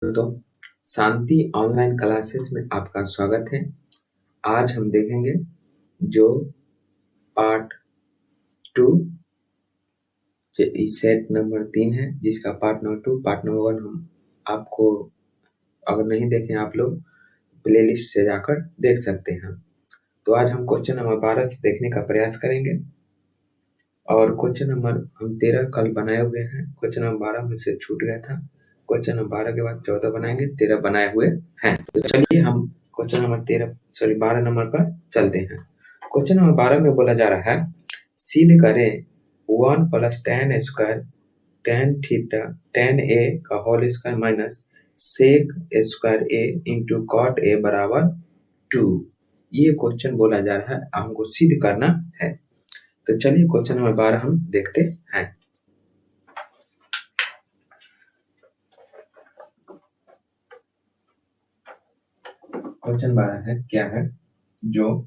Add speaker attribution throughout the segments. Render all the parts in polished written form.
Speaker 1: तो शांति online classes में आपका स्वागत है। आज हम देखेंगे जो पार्ट 2 सेट नंबर 3 है, जिसका पार्ट नंबर 2 पार्ट नंबर 1 हम आपको अगर नहीं देखें आप लोग प्लेलिस्ट से जाकर देख सकते हैं। तो आज हम क्वेश्चन नंबर 12 से देखने का प्रयास करेंगे और क्वेश्चन नंबर हम 13 कल बनाए हुए हैं। क्वेश्चन नंबर 12 में से छूट गया था। क्वेश्चन नंबर 12 के बाद 14 बनाएंगे, 13 बनाए हुए हैं। तो चलिए हम क्वेश्चन नंबर 12 नंबर पर चलते हैं। क्वेश्चन नंबर 12 में बोला जा रहा है सिद्ध करें 1 + tan square tan theta tan a का whole square minus sec square a into cot a बराबर 2। ये क्वेश्चन बोला जा रहा है, हमको सिद्ध करना है। तो चलिए क्वेश्चन नंबर 12 हम देखते हैं। क्वेश्चन 12 है, क्या है? जो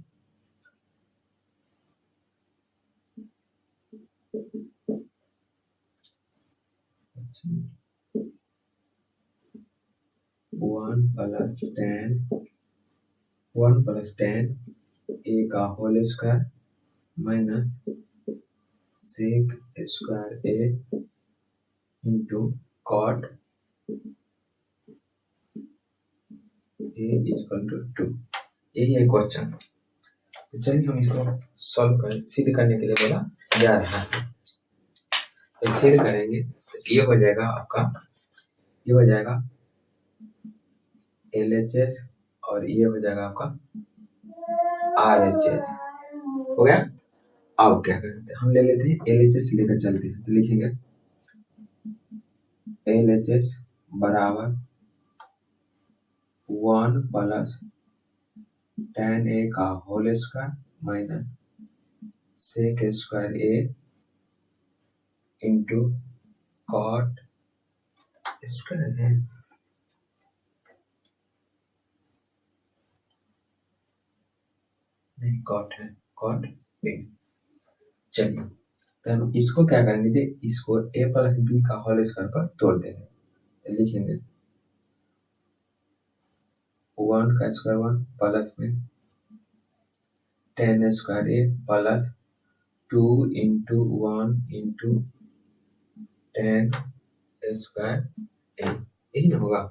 Speaker 1: 1 + tan a का whole square minus sec square a into cot a equal to 2। यही है क्वेश्चन। तो चलिए हम इसको सॉल्व करें, सिद्ध करने के लिए बोला जा रहा है। तो सिद्ध करेंगे तो ये हो जाएगा आपका, ये हो जाएगा LHS और ये हो जाएगा आपका RHS। हो गया। अब क्या करते हैं, हम ले लेते हैं LHS लेकर चलते हैं। तो लिखेंगे LHS बराबर 1 + tan a का whole square minus sec square a into cot square है नहीं cot है cot a। चलिए तो हम इसको क्या करेंगे, इसको a + b का होल स्क्वायर पर तोड़ देंगे। तो लिखेंगे 1 का स्क्वायर 1 प्लस में tan square a plus 2 into 1 into tan square a, यही ना होगा।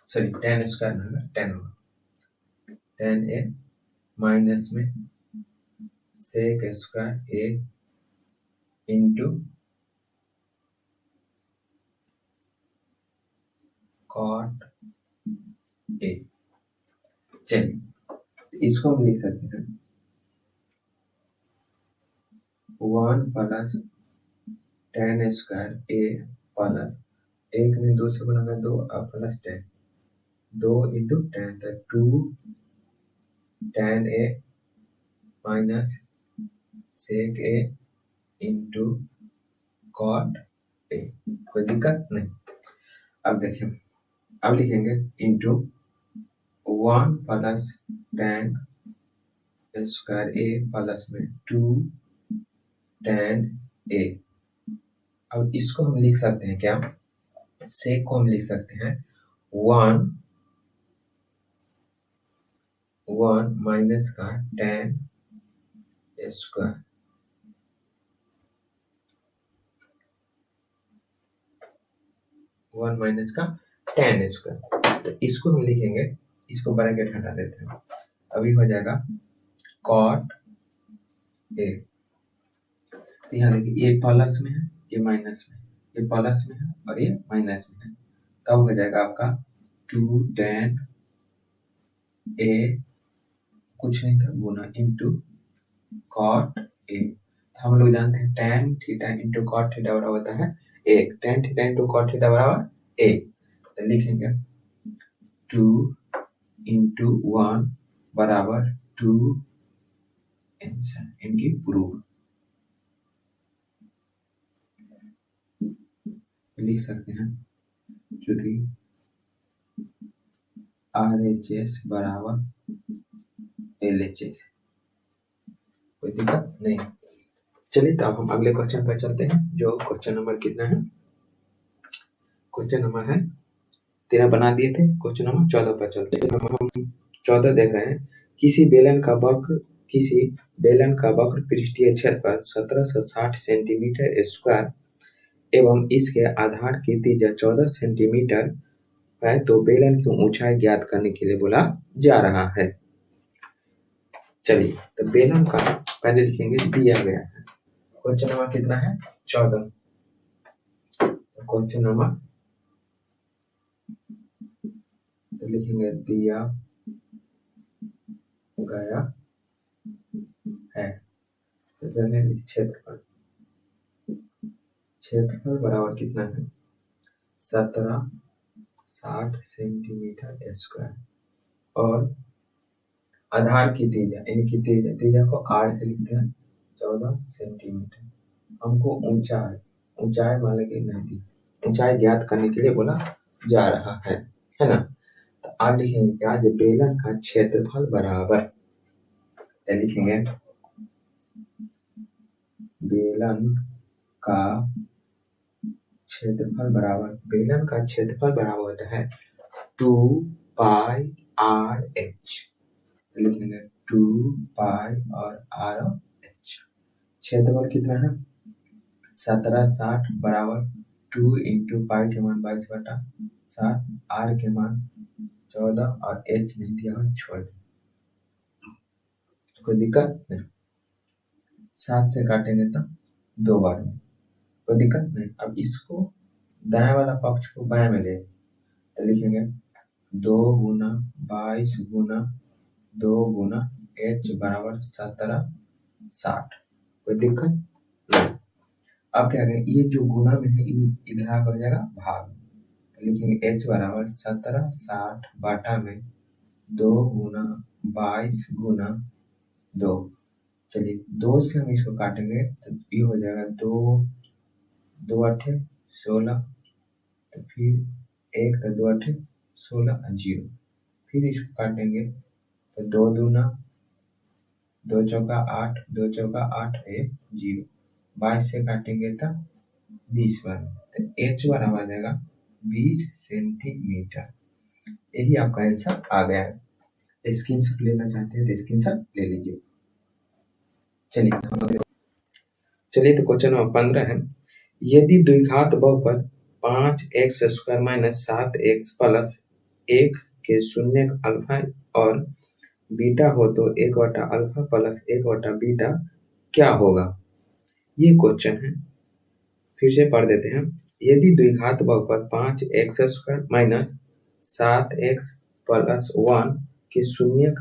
Speaker 1: सॉरी tan स्क्वायर ना होगा, tan होगा tan a माइनस में sec square a into cot a। चलिए इसको हम लिख सकते हैं 1 + tan स्क्वायर a प्लस 1 में 2 से गुणा कर 2 और प्लस tan 2 इंटू tan, तो 2 tan a minus sec a into cot a। कोई दिक्कत नहीं। अब देखिए, अब लिखेंगे into 1 + tan square a plus में 2 tan a। अब इसको हम लिख सकते हैं क्या, sec को हम लिख सकते हैं 1 माइनस का tan स्क्वायर 1 माइनस का tan स्क्वायर। तो इसको हम लिखेंगे, इसको ब्रैकेट हटा देते हैं। अभी हो जाएगा cot a। तो यहाँ देखिए ये प्लस में है, ये माइनस में, ये प्लस में है और ये माइनस में है। तब हो जाएगा आपका 2 tan a कुछ नहीं था गुना इंटू cot a। तो हम लोग जानते हैं tan theta into cot theta बराबर होता है 1। tan theta into cot theta बराबर 1। तो लिखेंगे 2 इंटू 1 बराबर 2 आंसर इनकी प्रूफ लिख सकते हैं, क्योंकि RHS बराबर LHS, कोई दिक्कत नहीं। चलिए तो अब हम अगले क्वेश्चन पर चलते हैं, जो क्वेश्चन नंबर कितना है, क्वेश्चन नंबर है 13 बना दिए थे। क्वेश्चन नंबर 14 पर चलते हैं। हम 14 देख रहे हैं। किसी बेलन का वक्र पृष्ठीय क्षेत्रफल 1760 सेंटीमीटर स्क्वायर एवं इसके आधार की त्रिज्या 14 सेंटीमीटर है, तो बेलन की ऊंचाई ज्ञात करने के लिए बोला जा रहा है। चलिए, तो बेलन का पहले लिखेंगे, दिया गया है। क्वेश्चन नंबर कितना है? 14। क्वेश्चन नंबर तो लिखेंगे दिया गया है। तो पहले क्षेत्रफल बराबर कितना है? 1760 सेंटीमीटर स्क्वायर और आधार की त्रिज्या, इनकी त्रिज्या को r से लिखते हैं 14 सेंटीमीटर। हमको ऊंचाई मान लेंगे नहीं दी, ऊंचाई ज्ञात करने के लिए बोला जा रहा है ना। तो आप लिखेंगे क्या? जो बेलन का क्षेत्रफल बराबर, तो लिखेंगे बेलन का क्षेत्रफल बराबर होता है 2 पाई आर एच। लिखेंगे 2 पाई और आर एच। क्षेत्रफल कितना है? 1760 बराबर 2 इंटू पाई के मान 22/7, आर के मान 14 और एच नहीं दिया है, छोड़ दो, कोई दिक्कत नहीं। 7 से काटेंगे तो 2 बार में, कोई दिक्कत नहीं। अब इसको दाएं वाला पक्ष को बाएं में ले, तो लिखेंगे 2 गुना 22 गुना 2 गुना h बराबर 1760, कोई दिक्कत नहीं। अब क्या करेंगे? ये जो गुना में है इधर आकर जाएगा भाग में, तो लिखेंगे h बराबर 1760 बाटा में 2 गुना 22 गुना 2। चलिए, 2 से हम इसको काटेंगे तो ये हो जाएगा 2 8 16, तो फिर 1 तो 2 8 16 0। फिर इसको काटेंगे तो 2 दूना 2 चौका 8, 2 चौका 8 1 0। 22 से काटेंगे तो 20 बार, तो h बराबर आ जाएगा 20 सेंटीमीटर। यही आपका आंसर आ गया है। स्क्रीनशॉट लेना चाहते हैं तो स्क्रीनशॉट ले लीजिए। चलिए, तो क्वेश्चन नंबर 15 है। यदि द्विघात बहुपद 5x² - 7x प्लस 1 के शून्य अल्फा और बीटा हो तो 1/अल्फा प्लस 1/बीटा क्या होगा? ये क्वेश्चन है, फिर से पढ़ देते हैं। यदि द्विघात बहुपद 5x² - 7x प्लस 1 के शून्य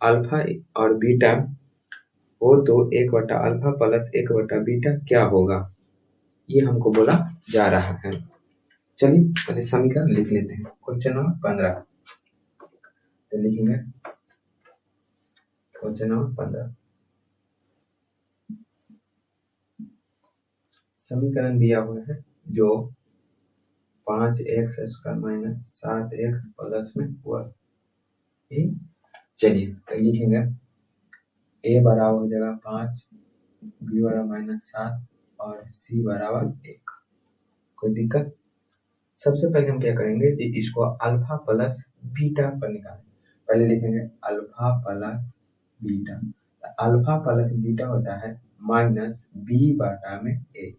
Speaker 1: अल्फा और बीटा हो तो 1/अल्फा प्लस 1/बीटा क्या होगा? ये हमको बोला जा रहा है। चलिए, पहले समीकरण लिख लेते हैं। क्वेश्चन नंबर 15, तो लिखेंगे क्वेश्चन नंबर 15। समीकरण दिया हुआ है जो 5x² - 7x प्लस में हुआ। चलिए, तो लिखेंगे a बराबर हो जाएगा 5, b बराबर -7 और c बराबर 1, कोई दिक्कत? सबसे पहले हम क्या करेंगे कि इसको अल्फा प्लस बीटा पर निकालें। पहले लिखेंगे alpha plus beta. Alpha plus beta होता है -b/a।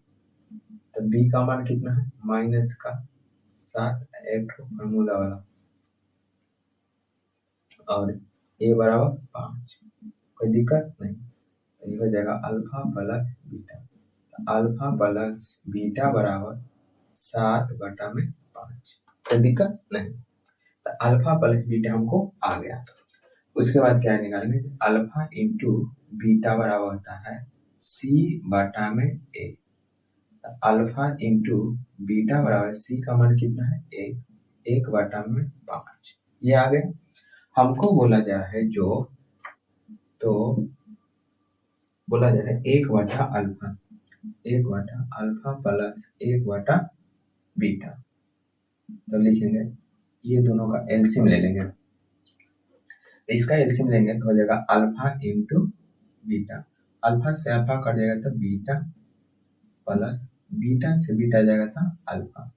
Speaker 1: तो b का मान कितना है? -7, एक फॉर्मूला वाला, और a बराबर 5, कोई दिक्कत नहीं। तो ये हो जाएगा अल्फा प्लस बीटा। तो अल्फा प्लस बीटा बराबर 7/5, कोई दिक्कत नहीं। तो अल्फा प्लस बीटा हमको आ गया। उसके बाद क्या निकालेंगे? अल्फा इंटू बीटा बराबर होता है c/a। तो अल्फा इंटू बीटा बराबर c का मान कितना है? 1/5, ये आ गया। हमको बोला जा रहा है बोला जा रहा है 1/अल्फा प्लस 1/बीटा। तो लिखेंगे ये दोनों का एलसीएम ले लेंगे। इसका एलसीएम लेंगे तो हो जाएगा अल्फा इंटू बीटा। अल्फा से अल्फा कट जाएगा तो बीटा, प्लस बीटा से बीटा जाएगा तो अल्फा।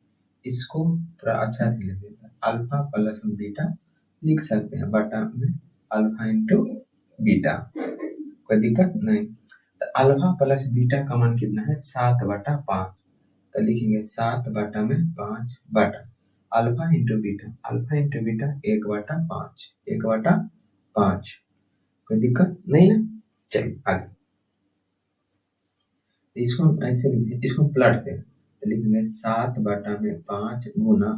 Speaker 1: इसको थोड़ा अच्छा से लिख देते हैं, अल्फा प्लस बीटा लिख सकते हैं बटा में अल्फा इंटू बीटा, कोई दिक्कत नहीं। तो अल्फा प्लस बीटा का मान कितना है 7/5, तो लिखेंगे 7/5 बटा alpha into beta, alpha into beta 1/5, 1/5, कोई दिक्कत नहीं ना। चलिए आगे, इसको हम ऐसे लिखें, इसको पलटते हैं, तो लिखेंगे 7/5 गुना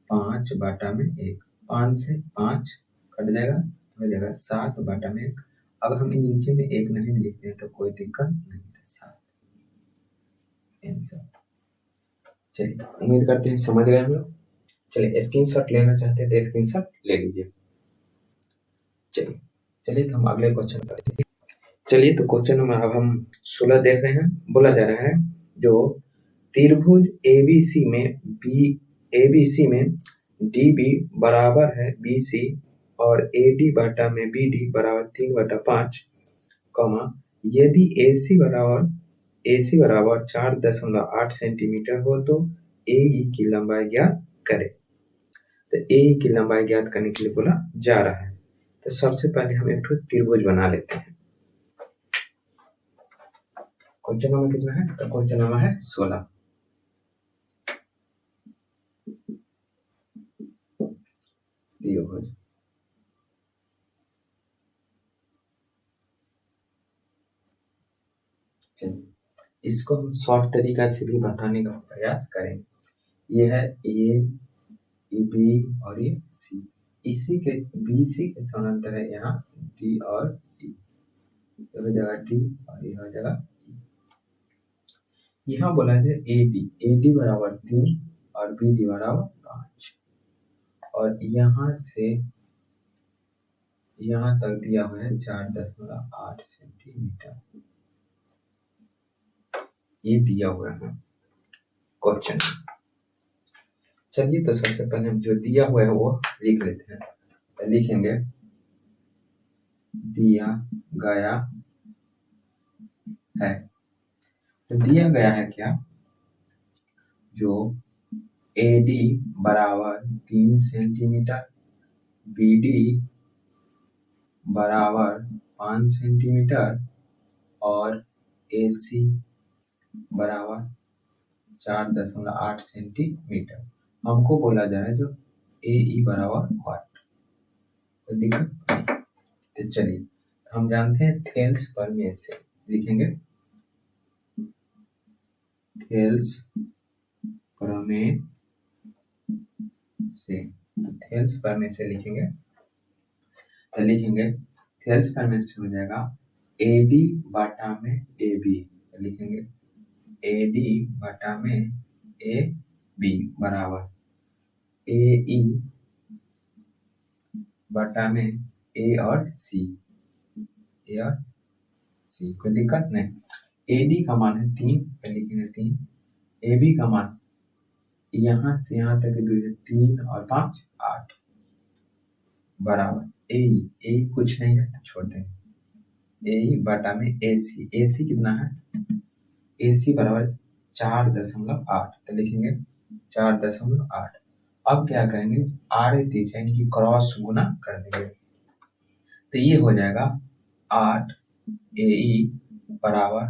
Speaker 1: 5/1, 5 से 5 कट जाएगा तो हो जाएगा 7/1। अब हम नीचे में एक नहीं लिखते हैं तो कोई दिक्कत नहीं है, 7 आंसर। चलिए उम्मीद करते हैं समझ गए हम लोग। चलिए स्क्रीनशॉट लेना चाहते हैं तो स्क्रीनशॉट ले लीजिए। चलिए तो हम अगले क्वेश्चन करते हैं। चलिए तो क्वेश्चन नंबर अब हम 16 देख रहे हैं। बोला जा रहा है जो त्रिभुज ABC में DB बराबर है BC और AD बटा में BD बराबर 3/5, यदि AC बराबर 4.8 सेंटीमीटर हो तो AE की लंबाई ज्ञात करें। तो AE की लंबाई ज्ञात करने के लिए बोला जा रहा है। तो सबसे पहले हम एक त्रिभुज बना लेते हैं। क्वेश्चन नंबर कितना है? तो क्वेश्चन नंबर है 16। त्रिभुज इसको हम शॉर्ट तरीका से भी बताने का प्रयास करें। ये है ये बी और ये सी, इसी के BC के समानांतर है यहाँ D और E, ये हो जाएगा D और ये हो जाएगा E। यहाँ बोला जाए AD बराबर 3 और BD बराबर 5 और यहाँ से यहाँ तक दिया हुआ है 4.8 सेंटीमीटर, ये दिया हुआ है क्वेश्चन। चलिए तो सबसे पहले हम जो दिया हुआ है वो लिख लेते हैं। तो लिखेंगे दिया गया है, तो दिया गया है क्या, जो AD बराबर 3 सेंटीमीटर, BD बराबर 5 सेंटीमीटर और AC बराबर 4.8 सेंटीमीटर। हमको बोला जा रहा है जो AE बराबर वाट, तो दिक्कत। तो चलिए हम जानते हैं थेल्स प्रमेय से लिखेंगे, थेल्स प्रमेय से, तो थेल्स प्रमेय से लिखेंगे, तो लिखेंगे थेल्स प्रमेय से हो जाएगा AD बटा में AB, तो लिखेंगे AD बटा में AB बराबर AE बटा में A और C, कोई दिक्कत नहीं। AD का मान है 3, तो लिखेंगे 3, AB का मान यहाँ से यहाँ तक दूरी है 3 और 5 8 बराबर AE कुछ नहीं है तो छोड़ देंगे, AE बटा में AC कितना है, AC बराबर 4.8, तो लिखेंगे 4.8। अब क्या करेंगे यानी कि क्रॉस गुना कर देंगे, तो ये हो जाएगा 8 AE बराबर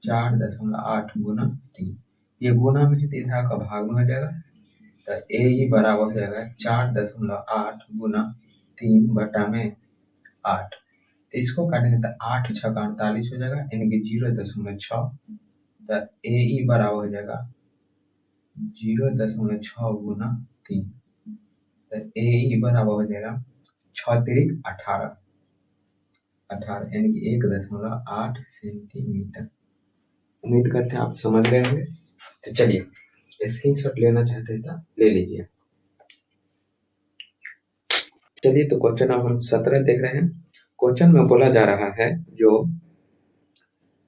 Speaker 1: 4.8 गुना 3, ये गुना में है तो इधर का भाग में हो जाएगा, तो AE बराबर हो जाएगा 4.8 गुना 3 बटा में 8, तो इसको काटेंगे तो 8 × 6 = 48 हो जाएगा, यानी कि 0.6, तो AE बराबर हो जाएगा 0.6 गुना 3, तो AE बराबर हो जाएगा 6 × 18 यानी कि 1.8 सेंटीमीटर। उम्मीद करते हैं आप समझ गए होंगे। तो चलिए स्क्रीनशॉट लेना चाहते हैं तो ले लीजिए। चलिए तो क्वेश्चन अब हम 17 देख रहे हैं। क्वेश्चन में बोला जा रहा है जो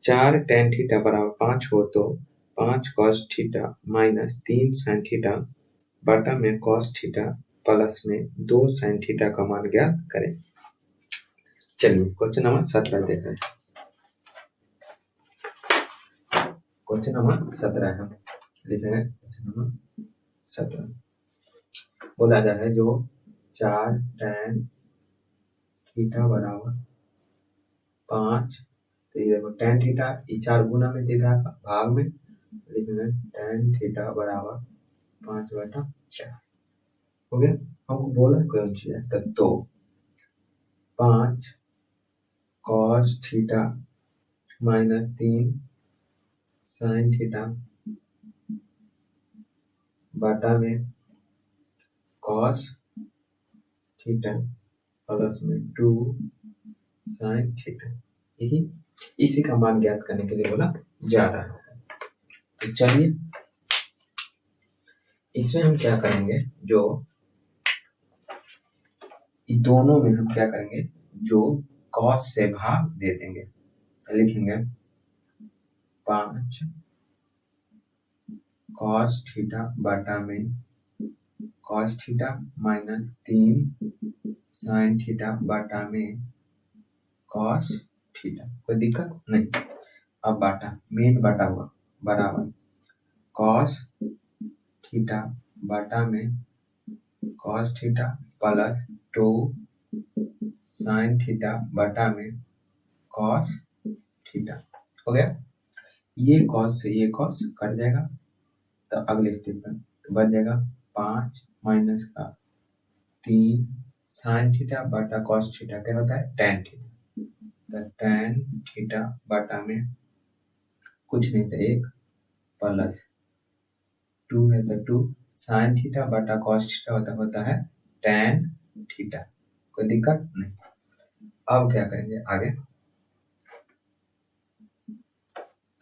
Speaker 1: 4 tan थीटा बराबर 5 हो तो 5 cos theta minus 3 sin theta बटा में cos थीटा प्लस में 2 sin थीटा का मान ज्ञात करें। चलिए क्वेश्चन नंबर 17 देख रहे हैं। क्वेश्चन नंबर 17 है, लिखेंगे क्वेश्चन नंबर 17 बोला जा रहा है जो 4 tan थीटा बराबर 5, तो ये देखो tan थीटा ये 4 गुना में थीटा भाग में लिखेंगे tan थीटा बराबर 5/4 हो गया। हमको बोला कौन चीज है तो 5 cos theta minus 3 sin theta बटा में cos थीटा प्लस में 2 sin थीटा, यही इसी का मान ज्ञात करने के लिए बोला जा रहा है। तो चलिए इसमें हम क्या करेंगे, जो दोनों में हम क्या करेंगे, जो cos से भाग दे देंगे, तो लिखेंगे 5 cos थीटा बटा में cos theta minus 3 sin theta बटा में cos थीटा, कोई दिक्कत नहीं। अब बाटा मेन बटा हुआ बराबर cos थीटा बटा में cos theta plus 2 sin theta बटा में cos थीटा हो गया। ये cos से ये cos कट जाएगा, तो अगले स्टेप में तो बच जाएगा 5 माइनस का 3 sin थीटा बटा cos थीटा क्या होता है tan थीटा, तो tan थीटा बटा में कुछ नहीं तो 1 प्लस 2 है तो 2 sin थीटा बटा cos थीटा होता है tan थीटा, कोई दिक्कत नहीं। अब क्या करेंगे आगे,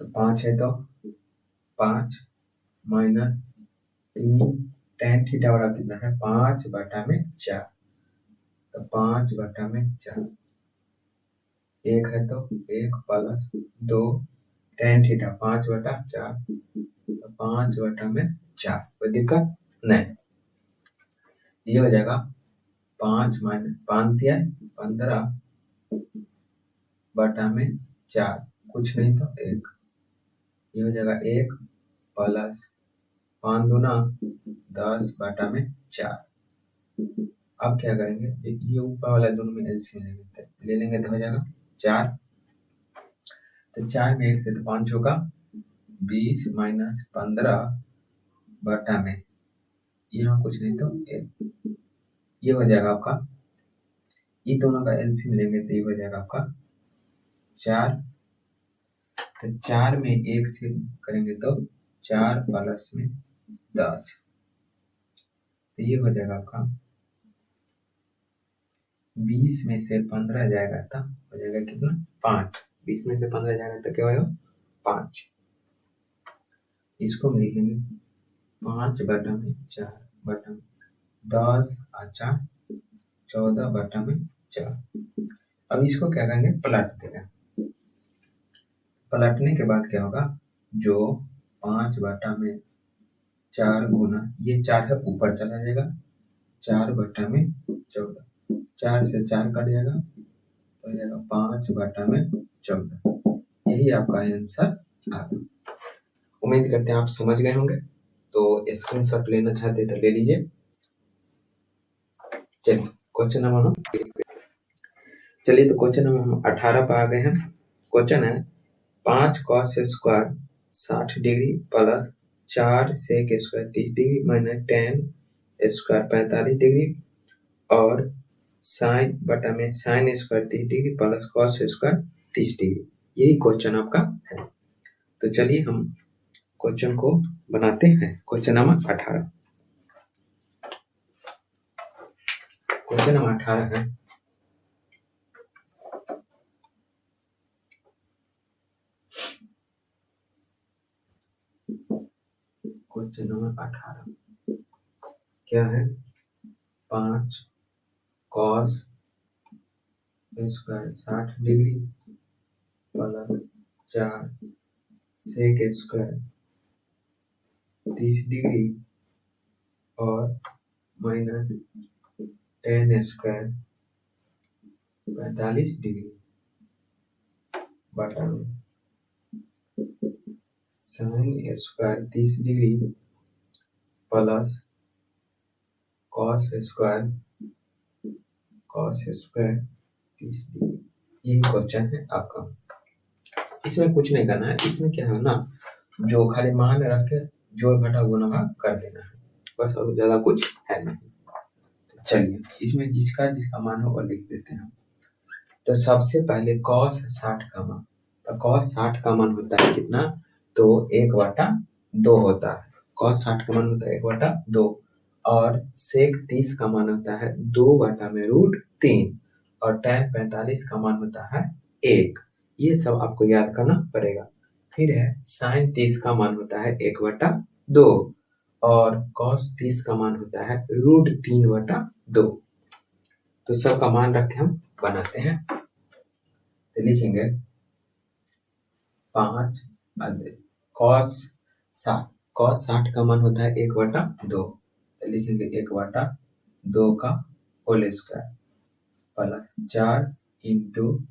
Speaker 1: तो 5 है तो 5 माइनस 3 tan थीटा वाला कितना है 5/4, तो 5/4 1 है तो 1 प्लस 2 tan थीटा 5/4, तो 5/4, कोई दिक्कत नहीं। ये हो जाएगा 5 माइनस 5 दिया 15/4, कुछ नहीं तो 1, ये हो जाएगा 1 प्लस 5 दूना 10/4। अब क्या करेंगे, ये ऊपर वाला दोनों में एलसीएम ले लेंगे तो हो जाएगा 4, तो 4 में 1 से तो 5 होगा 20 माइनस 15 में यहाँ कुछ नहीं तो 1, ये हो जाएगा आपका, ये दोनों का एलसीएम लेंगे तो ये हो जाएगा आपका 4, तो 4 में 1 से करेंगे तो 4 प्लस में 10, तो ये हो जाएगा आपका 20 में से 15 जाएगा तो हो जाएगा कितना 5, 20 में से 15 जाएगा तो क्या होगा 5, इसको हम लिखेंगे 5/4 10 अच्छा 14/4। अब इसको क्या करेंगे पलट देंगे, पलटने के बाद क्या होगा, जो 5/4 गुना ये 4 है ऊपर चला जाएगा 4/14, 4 से 4 कट जाएगा तो हो जाएगा 5/14, यही आपका आंसर आ गया। उम्मीद करते हैं आप समझ गए होंगे, तो स्क्रीनशॉट लेना चाहते तो ले लीजिए। चलिए क्वेश्चन नंबर तो क्वेश्चन नंबर हम 18 पर आ गए हैं। क्वेश्चन है 5 cos square 60 degree plus 4 sec square 30 degree minus tan square 45 degree और साइन बटा में sine square 30 degree plus cos square 30 degree, यही क्वेश्चन आपका है। तो चलिए हम क्वेश्चन को बनाते हैं। क्वेश्चन नंबर 18, क्वेश्चन नंबर 18 है क्वेश्चन नंबर 18 क्या है, 5 cos square 60 degree plus 4 sec square 30 degree और माइनस tan स्क्वायर 45 डिग्री बटा में sine square 30 degree plus cos square 30 degree. यही क्वेश्चन है आपका। इसमें कुछ नहीं करना है, इसमें क्या है ना, जो खाली मान रख के जोड़ घटा गुणा भाग कर देना है बस, और ज्यादा कुछ है नहीं। तो चलिए इसमें जिसका जिसका मान हो वो लिख देते हैं। तो सबसे पहले cos 60 का मान, तो cos 60 का मान होता है कितना, तो 1/2 होता है। cos 60 का मान होता है 1/2, और sec 30 का मान होता है 2/√3, और tan 45 का मान होता है 1। ये सब आपको याद करना पड़ेगा। फिर है sin 30 का मान होता है 1/2, और cos 30 का मान होता है √3/2। तो सब का मान रख के हम बनाते हैं। तो लिखेंगे 5 cos 60 का मान होता है 1/2, तो लिखेंगे 1/2 का whole square plus 4 into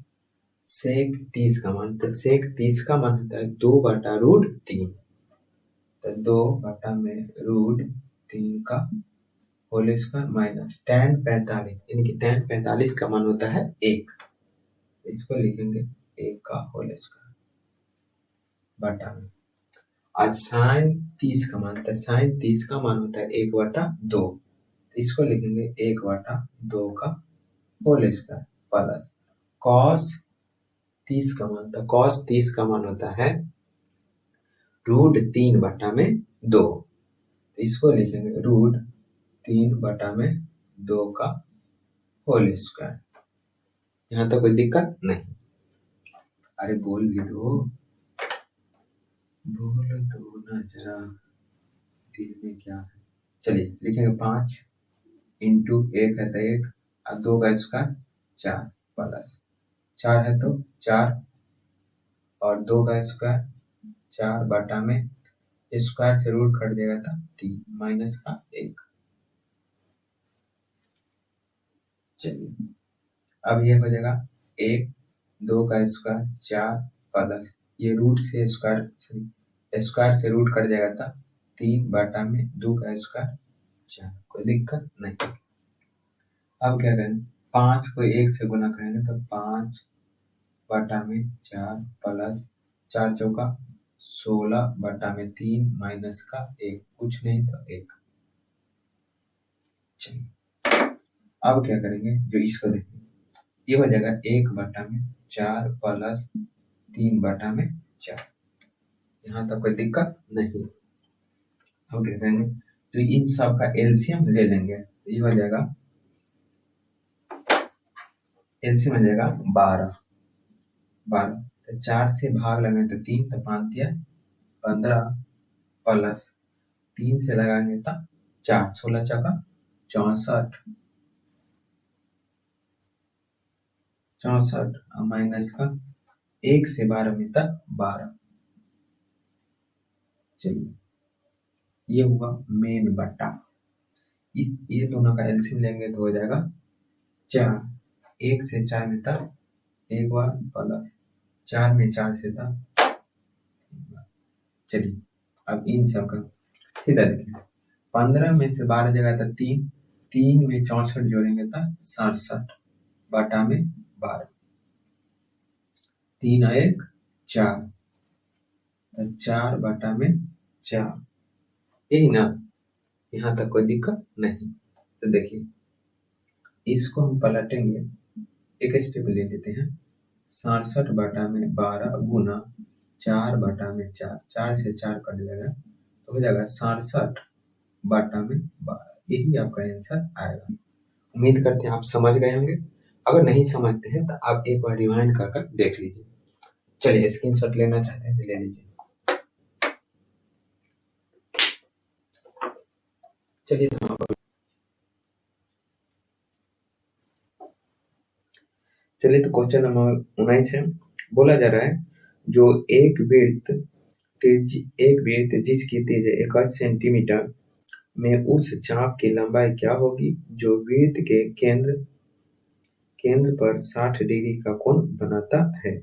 Speaker 1: sec 30 का मान, तो सेक 30 का मान होता है 2/√3, तो 2/√3 का होल स्क्वायर माइनस tan 45, यानी कि tan 45 का मान होता है 1, इसको लिखेंगे 1 का होल स्क्वायर बटा में। आज साइन 30 का मान, तो साइन 30 का मान होता है 1/2, तो इसको लिखेंगे 1/2 का होल स्क्वायर प्लस कॉस 30 का मान, तो कॉस 30 का मान होता है √3/2, तो इसको लिखेंगे √3/2 का होल स्क्वायर। यहाँ तक कोई दिक्कत नहीं? अरे बोल भी दो, बोल दो ना जरा, दिल में क्या है। चलिए लिखेंगे 5 इंटू 1 है तो 1, और 2 का स्क्वायर 4, प्लस 4 है तो 4, और 2 का स्क्वायर 4 बटा में स्क्वायर से रूट कट जाएगा था 3 माइनस का 1। चलिए अब ये हो जाएगा 1, 2 का स्क्वायर 4, प्लस ये रूट से स्क्वायर से रूट कट जाएगा था 3 बटा में 2 का स्क्वायर 4, कोई दिक्कत नहीं। अब क्या करेंगे, 5 को 1 से गुना करेंगे तो 5 बटा में 4 प्लस 4 चौका 16 बटा में 3 माइनस का 1, कुछ नहीं तो 1। चलिए अब क्या करेंगे, जो इसको देखेंगे ये हो जाएगा 1 बटा में 4 प्लस 3 बटा में 4, यहाँ तक कोई दिक्कत नहीं। अब क्या करेंगे, तो इन सब का एलसीएम ले लेंगे, तो ये हो जाएगा एलसीएम हो जाएगा 12, तो 4 से भाग लगाएंगे तो 3, तो 5 या 15, प्लस 3 से लगाएंगे तो 4, 16 चौका 64 माइनस का 1 से 12 में तक 12। चलिए ये हुआ मेन बटा, इस ये दोनों का एलसीएम लेंगे तो हो जाएगा 4, 1 से 4 में तक 1 बार, प्लस 4 में 4 से तक। चलिए अब इन सब का सीधा देखिए, 15 में से 12 जगह था 3, 3 में 64 जोड़ेंगे तो 67 बटा में 12, 3 और 1 4, तो 4 बटा में 4, यही ना, यहाँ तक कोई दिक्कत नहीं। तो देखिए इसको हम पलटेंगे, एक स्टेप ले लेते हैं, 67 बटा में 12 गुना 4 बटा में 4, 4 से 4 कट जाएगा तो हो जाएगा 67 बटा में 12, यही आपका आंसर आएगा। उम्मीद करते हैं आप समझ गए होंगे, अगर नहीं समझते हैं तो आप एक बार रिवाइंड कर देख लीजिए। चलिए स्क्रीनशॉट लेना चाहते हैं तो ले लीजिए। चलिए तो क्वेश्चन नंबर 19 है, बोला जा रहा है जो एक वृत्त जिसकी त्रिज्या 21 सेंटीमीटर में उस चाप की लंबाई क्या होगी जो वृत्त के केंद्र पर 60 डिग्री का कोण बनाता है।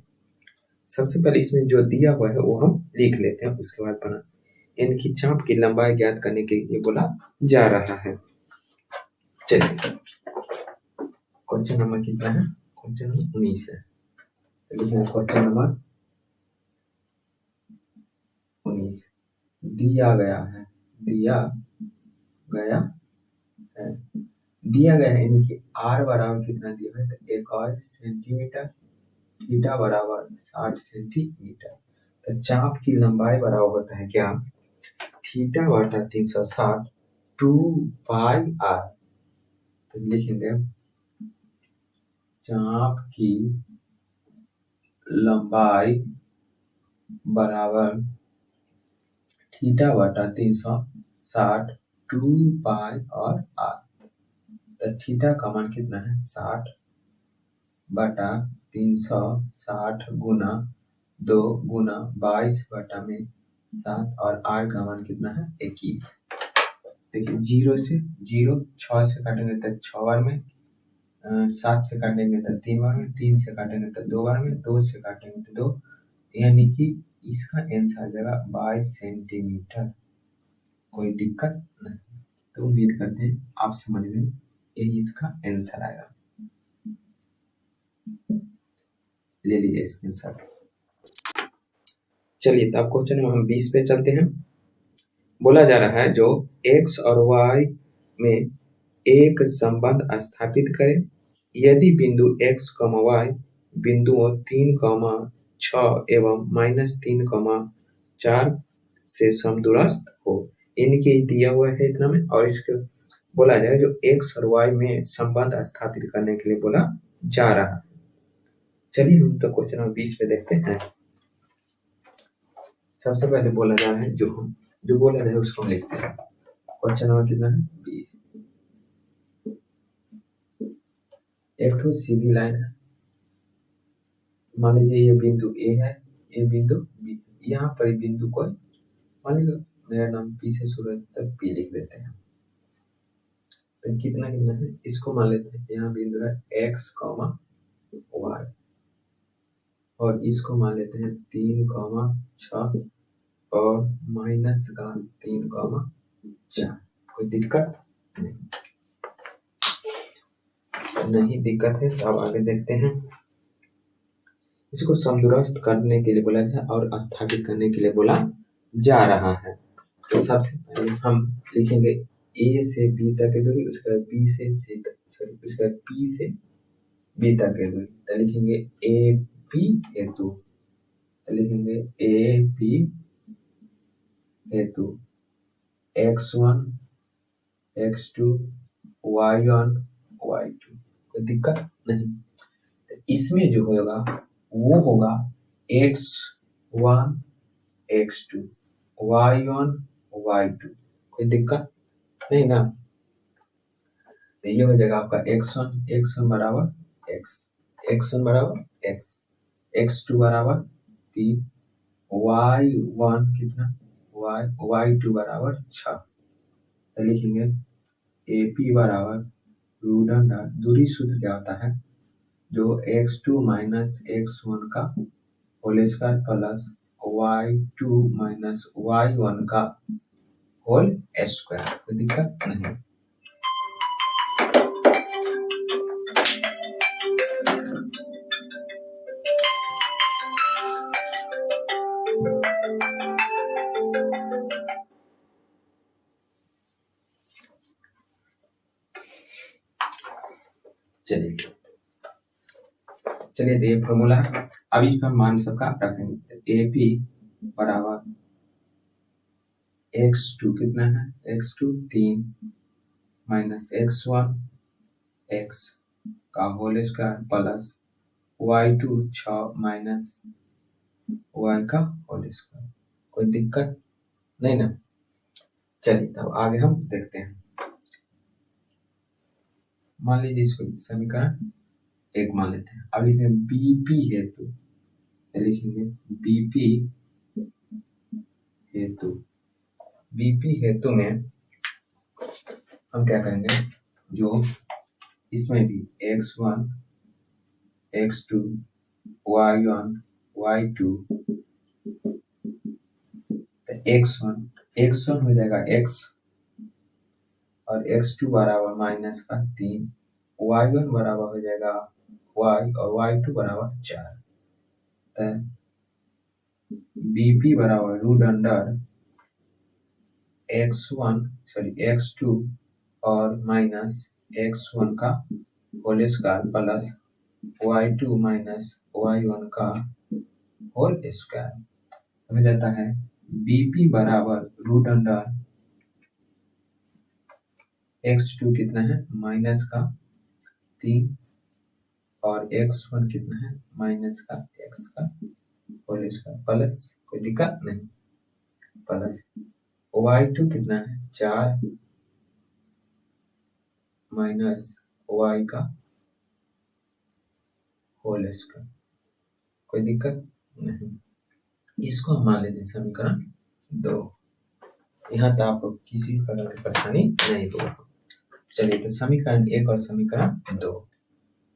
Speaker 1: सबसे पहले इसमें जो दिया हुआ है वो हम लिख लेते हैं, उसके बाद बना इनकी चाप की लंबाई ज्ञात करने के लिए बोला जा रहा है। चलिए क्वेश्चन नंबर कितना है? क्वेश्चन नंबर 19 है। लिखिए क्वेश्चन नंबर 19 दिया गया है इनकी r बराबर कितना दिया है? तो 21 सेंटीमीटर, थीटा बराबर 60 सेंटीमीटर। तो चाप की लंबाई बराबर होता है क्या? थीटा बटा 360 2 पाई r। तो लिखेंगे चाप की लंबाई बराबर थीटा बटा 360 2 पाई और r। तो थीटा का मान कितना है? 60 बटा 360 गुना 2 गुना 22 बटा में 7 और r का मान कितना है? 21। देखिए 0 से 0, 6 से काटेंगे तो 6 बार में, 7 से काटेंगे तो 3 बार में, 3 से काटेंगे तो 2 बार में, 2 से काटेंगे तो 2, यानी कि इसका आंसर आ जाएगा 22 सेंटीमीटर। कोई दिक्कत नहीं। तो उम्मीद करते हैं आप समझ में यही इसका आंसर आएगा। ले लीजिए स्क्रीनशॉट। चलिए तो अब क्वेश्चन नंबर 20 पे चलते हैं। बोला जा रहा है जो x और y में एक संबंध स्थापित करें यदि बिंदु x, y बिंदुओं 3, 6 एवं -3, 4 से समदूरस्थ हो। इनके दिया हुआ है इतना में, और इसको बोला जाए जो x और y में संबंध स्थापित करने के लिए बोला जा रहा है। चलिए हम तो क्वेश्चन नंबर 20 पे देखते हैं। सबसे पहले बोला जा रहा है जो बोला रहे उसको हम लिखते हैं। क्वेश्चन नंबर कितना है? 20। एक तो सीधी लाइन है, मान लीजिए ये बिंदु A है, ये बिंदु B। यहाँ पर बिंदु को मान लीजिए मेरा नाम P से शुरू होता है, P लिख देते हैं। तो कितना है इसको मान लेते हैं। यहाँ बिंदु है x, y और इसको मान लेते हैं 3, 6 और -3, 4। कोई दिक्कत नहीं दिक्कत है। तो अब आगे देखते हैं। इसको समदूरस्थ करने के लिए बोला गया और स्थापित करने के लिए बोला जा रहा है। तो सबसे पहले हम लिखेंगे A से B तक की दूरी, उसके बाद B से C तक, सॉरी उसके बाद P से B तक की दूरी। तो लिखेंगे AP हेतु, तो लिखेंगे AP हेतु x1 x2 y1 y2। कोई दिक्कत नहीं। तो इसमें जो होगा वो होगा x1 x2 y1 y2। कोई दिक्कत नहीं ना। तो ये हो जाएगा आपका x1 बराबर x1 बराबर x, x2 बराबर 3, y1 कितना y, y2 बराबर 6। तो लिखेंगे AP बराबर दूरी सूत्र क्या होता है? जो x2 माइनस x1 का whole square plus y2 minus y1 का होल स्क्वायर। कोई दिक्कत नहीं। चलिए तो ये फॉर्मूला, अब इस पर मान सबका रखेंगे। AP बराबर x2 कितना है? x2 3 माइनस x1 x का whole square plus y2 6 minus y का होल स्क्वायर। कोई दिक्कत नहीं ना। चलिए तब आगे हम देखते हैं। मान लीजिए इसको समीकरण 1 मान लेते हैं। अब लिखेंगे BP हेतु, लिखेंगे BP हेतु, BP हेतु में हम क्या करेंगे? जो इसमें भी x1 x2 y1 y2, तो x1 x1 हो जाएगा x और x2 बराबर माइनस का 3, y1 बराबर हो जाएगा y और y2 बराबर 4। तो bp बराबर रूट अंडर x2 और माइनस x1 का whole square plus y2 minus y1 का होल स्क्वायर हो जाता है। bp बराबर रूट अंडर x2 कितना है माइनस का 3 और x1 कितना है माइनस का x का होल स्क्वायर प्लस कोई दिक्कत नहीं प्लस y2 कितना है 4 माइनस y का होल स्क्वायर कोई दिक्कत नहीं। इसको हम मान लेते हैं समीकरण 2। यहाँ तो आपको किसी प्रकार की परेशानी नहीं होगा। चलिए तो समीकरण 1 और समीकरण 2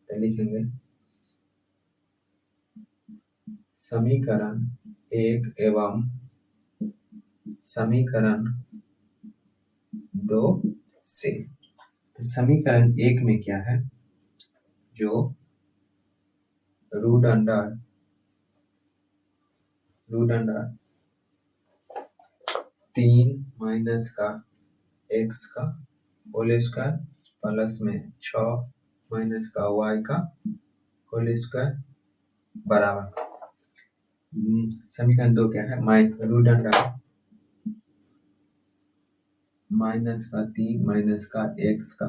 Speaker 1: तो लिखेंगे समीकरण 1 एवं समीकरण 2 से। तो समीकरण 1 में क्या है जो रूट अंडर 3 माइनस का x का होल स्क्वायर प्लस में 6 माइनस का y का होल स्क्वायर बराबर समीकरण 2 क्या है रूट अंडर माइनस का 3 माइनस का x का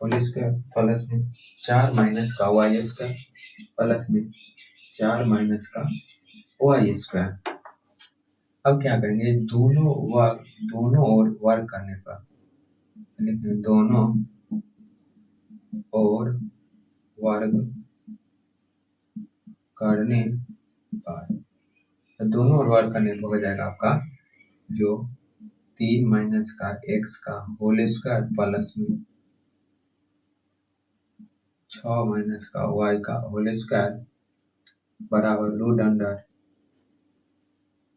Speaker 1: होल स्क्वायर प्लस में 4 माइनस का y स्क्वायर प्लस में 4 माइनस का y स्क्वायर। अब क्या करेंगे दोनों ओर वर्ग करने पर दोनों ओर वर्ग करने पर दोनों ओर वर्ग करने पर हो जाएगा आपका जो 3 माइनस का x का होल स्क्वायर प्लस में 6 माइनस का y का होल स्क्वायर बराबर रूट अंडर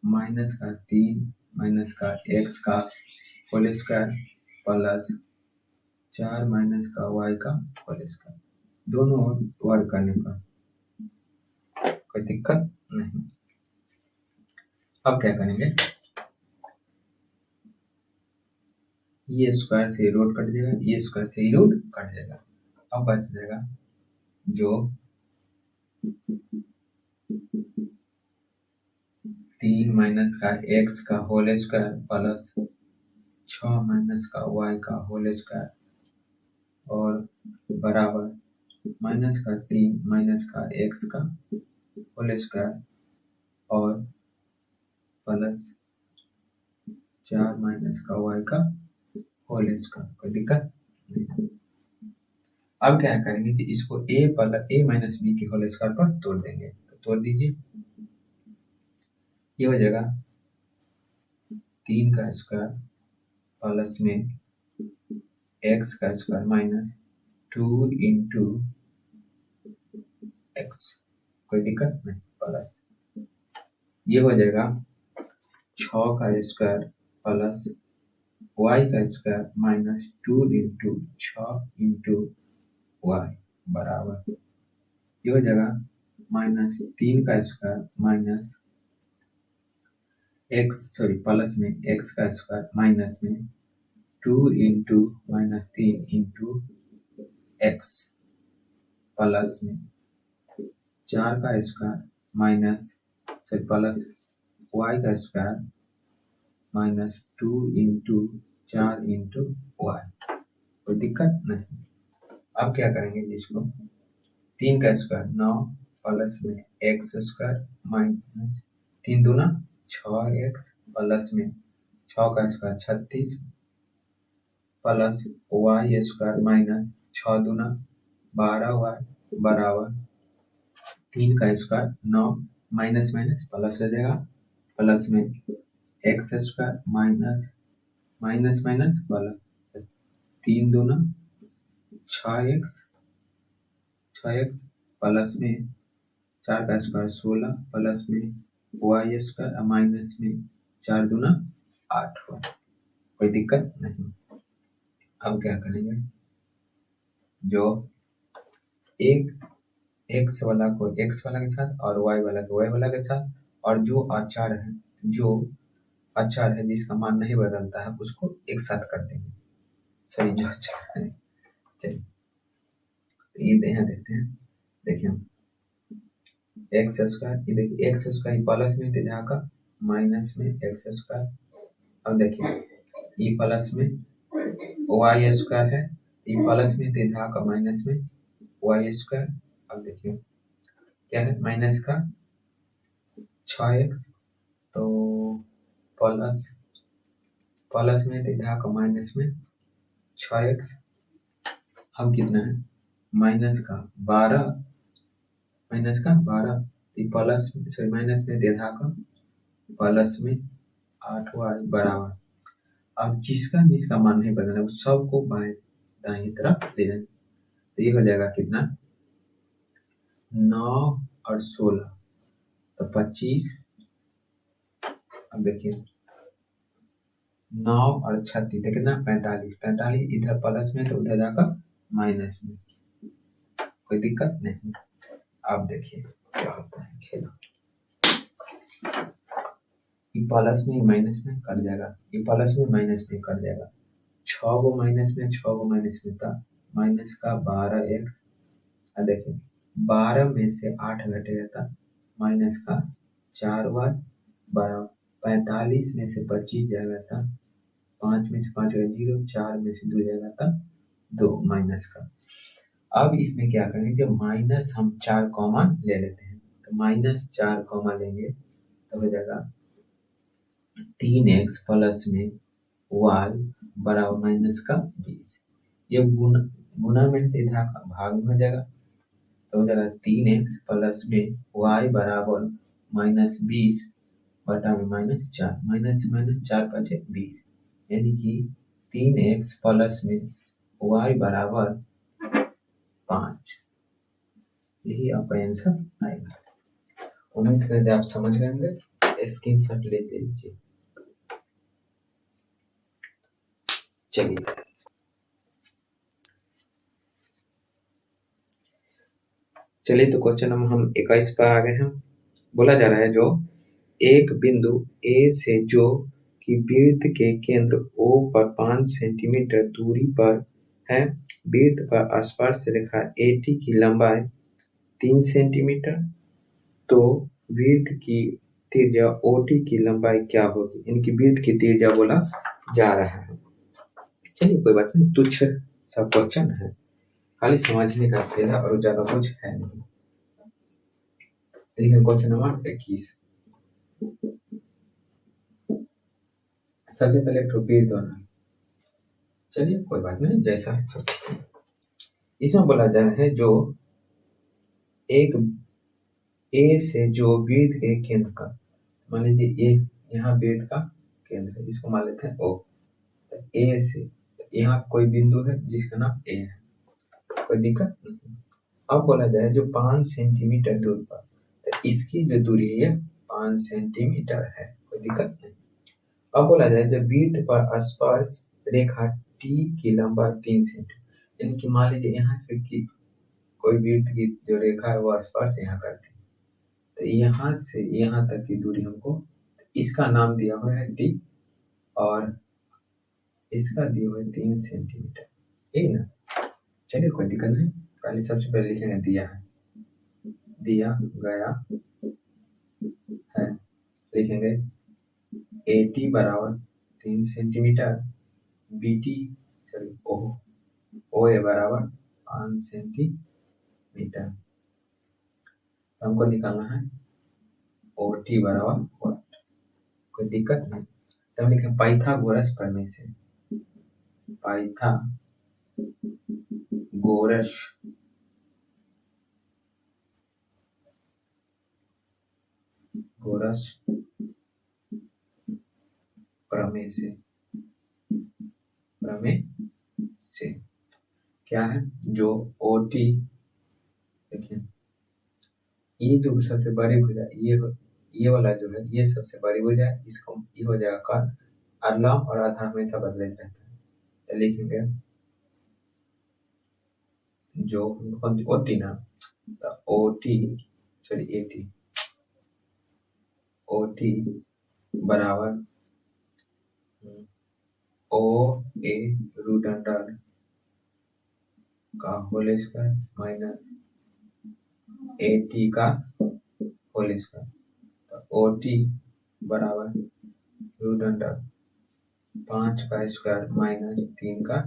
Speaker 1: माइनस का 3 माइनस का x का होल स्क्वायर प्लस 4 माइनस का y का होल स्क्वायर दोनों ओर वर्ग करने पर कोई दिक्कत नहीं। अब क्या करेंगे ये स्क्वायर से रूट कट जाएगा ये स्क्वायर से रूट कट जाएगा। अब बच जाएगा जो 3 माइनस का x का होल स्क्वायर प्लस 6 माइनस का y का होल स्क्वायर और बराबर माइनस का 3 माइनस का x का होल स्क्वायर और प्लस 4 माइनस का y का होल स्क्वायर कोई दिक्कत नहीं। अब क्या करेंगे कि इसको a माइनस बी के होल स्क्वायर पर तोड़ देंगे तो तोड़ दीजिए ये हो जाएगा 3 का स्क्वायर प्लस में x का स्क्वायर माइनस 2 इंटू एक्स कोई दिक्कत नहीं प्लस ये हो जाएगा 6 का स्क्वायर प्लस y का square minus 2 into 6 into y बराबर ये हो जाएगा माइनस 3 का स्क्वायर माइनस प्लस में x का स्क्वायर माइनस में 2 into minus 3 into x plus में 4 का स्क्वायर माइनस प्लस y का square minus 2 into 4 into Y कोई दिक्कत नहीं। अब क्या करेंगे जिसको 3 का स्क्वायर 9 प्लस में एक्स स्क्वायर माइनस 3 दूना 6x प्लस में 6 का square 36 plus y square minus 6 दूना 12y बराबर 3 का स्क्वायर 9 माइनस माइनस प्लस हो जाएगा प्लस में x square minus minus minus plus 3 दूना 6x प्लस में 4 का स्क्वायर 16 प्लस में y स्क्वायर माइनस में 4 दूना 8 हुआ, कोई दिक्कत नहीं। अब क्या करेंगे, जो एक x वाला को x वाला के साथ और y वाला को y वाला के साथ, और जो अचार है जिसका मान नहीं बदलता है उसको एक साथ कर देंगे। सही जो अचार है, चलिए ये यहाँ देखते हैं। देखिए हम एक्स स्क्वायर, ये देखिए एक्स स्क्वायर प्लस में थे जहाँ का माइनस में एक्स स्क्वायर। अब देखिए ये प्लस में वाई स्क्वायर है, ये प्लस में थे जहाँ का माइनस में वाई स्क्वायर। अब देखिए क्या है, माइनस का 6x, तो प्लस में थे जहाँ का माइनस में 6x। अब कितना है, माइनस का 12, प्लस सॉरी माइनस में दे का प्लस में 8y बराबर। अब जिसका मान नहीं बदलना है सबको बाएं दाएं तरफ ले जाएंगे, तो ये हो जाएगा कितना, 9 और 16 तो 25। अब देखिए 9 और 36 तो कितना, 45 इधर प्लस में तो उधर जाकर माइनस में, कोई दिक्कत नहीं। अब देखिए क्या होता है खेल, ये प्लस में माइनस में कट जाएगा, ये प्लस में माइनस में कट जाएगा, 6 गो माइनस में था माइनस का 12x। देखिए 12 में से 8 घटेगा था माइनस का 4y बराबर 45 में से 25 जाएगा था, 5 में से 5 गया 0, 4 में से 2 जाएगा था 2 माइनस का। अब इसमें क्या करेंगे, जब माइनस हम 4 कॉमन ले लेते हैं, तो माइनस 4 कॉमन लेंगे तो हो जाएगा 3x प्लस में y बराबर माइनस का 20। ये गुना में था भाग में हो जाएगा, तो हो जाएगा 3x प्लस में y बराबर माइनस 20 बटा में माइनस 4, माइनस 4 5 20, यानी कि 3x प्लस में y बराबर 5। यही आपका आंसर आएगा। उम्मीद करते आप समझ गए होंगे, स्क्रीनशॉट ले लीजिए। चलिए तो क्वेश्चन नंबर हम 21 पर आ गए हैं। बोला जा रहा है जो एक बिंदु ए से जो कि वृत्त के केंद्र O पर 5 सेंटीमीटर दूरी पर है, वृत्त पर स्पर्श रेखा AT की लंबाई 3 सेंटीमीटर, तो वृत्त की त्रिज्या OT की लंबाई क्या होगी। इनकी वृत्त की त्रिज्या बोला जा रहा है। चलिए कोई बात नहीं, तुच्छ सा क्वेश्चन है, खाली समझने का फायदा और ज्यादा कुछ है नहीं। देखिए क्वेश्चन नंबर 21, सबसे पहले वृत्त बना, चलिए कोई बात नहीं, जैसा है सब ठीक है। इसमें बोला जा रहा है जो एक ए से जो वृत्त के केंद्र का, मान लीजिए ए यहाँ वृत्त का केंद्र है, जिसको मान लेते हैं O, तो ए से यहाँ कोई बिंदु है जिसका नाम ए है, कोई दिक्कत नहीं। अब बोला जाए जो 5 सेंटीमीटर दूर पर, तो इसकी जो दूरी है 5 सेंटीमीटर है, कोई दिक्कत नहीं। अब बोला जाए जब वृत्त पर स्पर्श रेखा टी की लंबाई 3 सेंटीमीटर, यानी कि मान लीजिए यहाँ से कि कोई वृत्त की जो रेखा है वो स्पर्श यहाँ करती है, तो यहाँ से यहाँ तक की दूरी हमको, इसका नाम दिया हुआ है डी और इसका दिया हुआ है 3 सेंटीमीटर, ठीक ना। चलिए कोई दिक्कत नहीं, पहले सबसे पहले लिखेंगे दिया गया है, लिखेंगे AT बराबर 3 सेंटीमीटर, BT सॉरी OA बराबर 5 सेंटीमीटर, तो हमको निकालना है OT बराबर 4, कोई दिक्कत नहीं। तो हम लिखें पाइथागोरस प्रमेय से, पाइथागोरस प्रमेय से क्या है, जो OT, देखिए ये जो सबसे बड़ी भुजा ये वाला जो है ये सबसे बड़ी भुजा है, इसको ये हो जाएगा कर्ण, लॉन्ग और आधार हमेशा बदले रहता है, तो लिखेंगे जो ओ टी ना, तो O T sorry A T, O T बराबर ओ ए रूट अंडर का whole square minus A T का होल स्क्वायर, तो ओ टी बराबर रूट अंडर 5 का स्क्वायर माइनस 3 का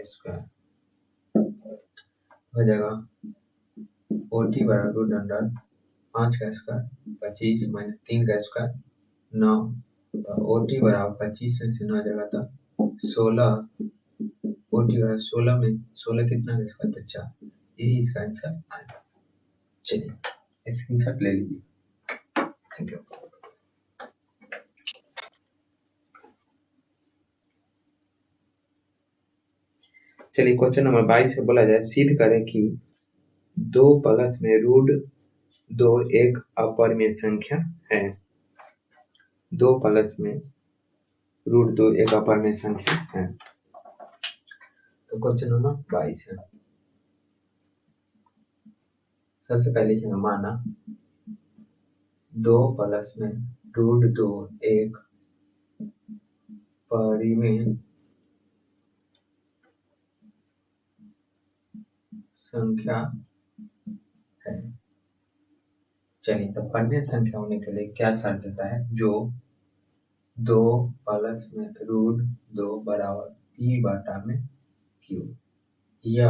Speaker 1: स्क्वायर हो जाएगा। ओ टी बराबर रूट अंडर 5 का स्क्वायर 25 माइनस 3 का स्क्वायर 9, तो ओ टी बराबर 25 में से 9 जाएगा तो 16, ओ टी बराबर 16 में 16 कितना का स्क्वायर तो 4, यही इसका आंसर आएगा। चलिए स्क्रीनशॉट ले लीजिए, थैंक यू। चलिए क्वेश्चन नंबर 22 से बोला जाए, सिद्ध करें कि 2 प्लस में रूट 2 एक अपरिमेय संख्या है। 2 प्लस में रूट 2 एक अपरिमेय संख्या है। तो क्वेश्चन नंबर 22 है, सबसे पहले लिखेंगे माना 2 प्लस में रूट 2 एक परिमेय संख्या है। चलिए तो परिमेय संख्या होने के लिए क्या शर्त देता है, जो 2 प्लस में रूट 2 बराबर पी बटा में क्यू, यह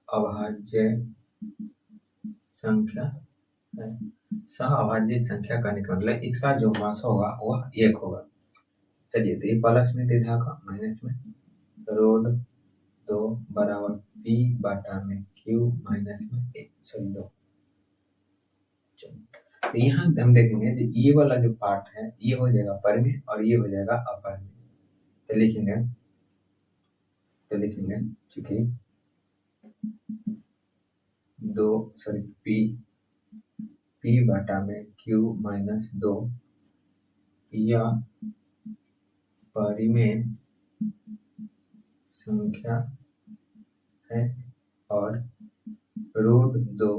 Speaker 1: अभाज्य संख्या है। अभाज्य संख्या करने का मतलब इसका जो मास होगा वह 1 होगा। चलिए तो ये प्लस में दे था माइनस में, रूट 2 बराबर पी बटा में क्यू माइनस में 1 सॉरी 2। तो यहाँ हम देखेंगे ये वाला जो पार्ट है ये हो जाएगा परिमेय और ये हो जाएगा अपरिमेय। तो लिखेंगे चूंकि 2 सॉरी पी बटा में क्यू माइनस 2 यह परिमेय संख्या है और रूट 2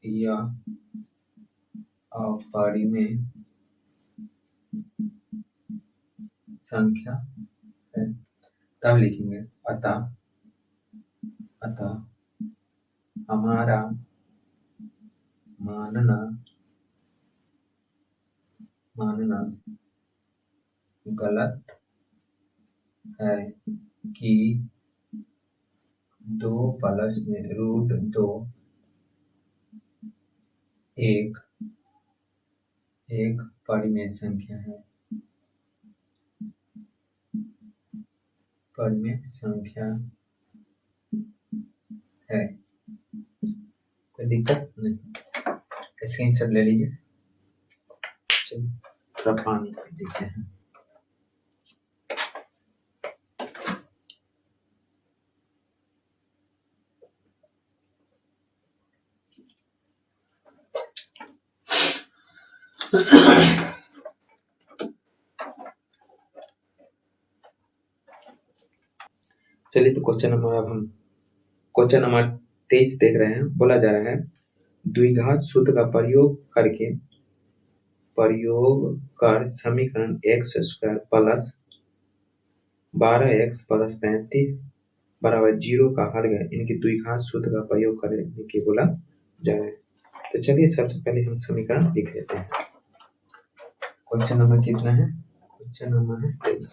Speaker 1: यह अपरिमेय संख्या है। तब लिखेंगे अतः हमारा मानना गलत है कि 2 प्लस में रूट 2 एक परिमेय संख्या है। कोई दिक्कत नहीं, स्क्रीनशॉट ले लीजिए। चलिए थोड़ा पानी पी लेते हैं। चलिए तो क्वेश्चन नंबर 23 देख रहे हैं। बोला जा रहा है द्विघात सूत्र का प्रयोग कर समीकरण x square plus 12x plus 35 बराबर 0 का हल है, इनकी द्विघात सूत्र का प्रयोग करने के बोला जा रहा है। तो चलिए सबसे पहले हम समीकरण लिख लेते हैं। क्वेश्चन नंबर कितना है? क्वेश्चन नंबर है 23।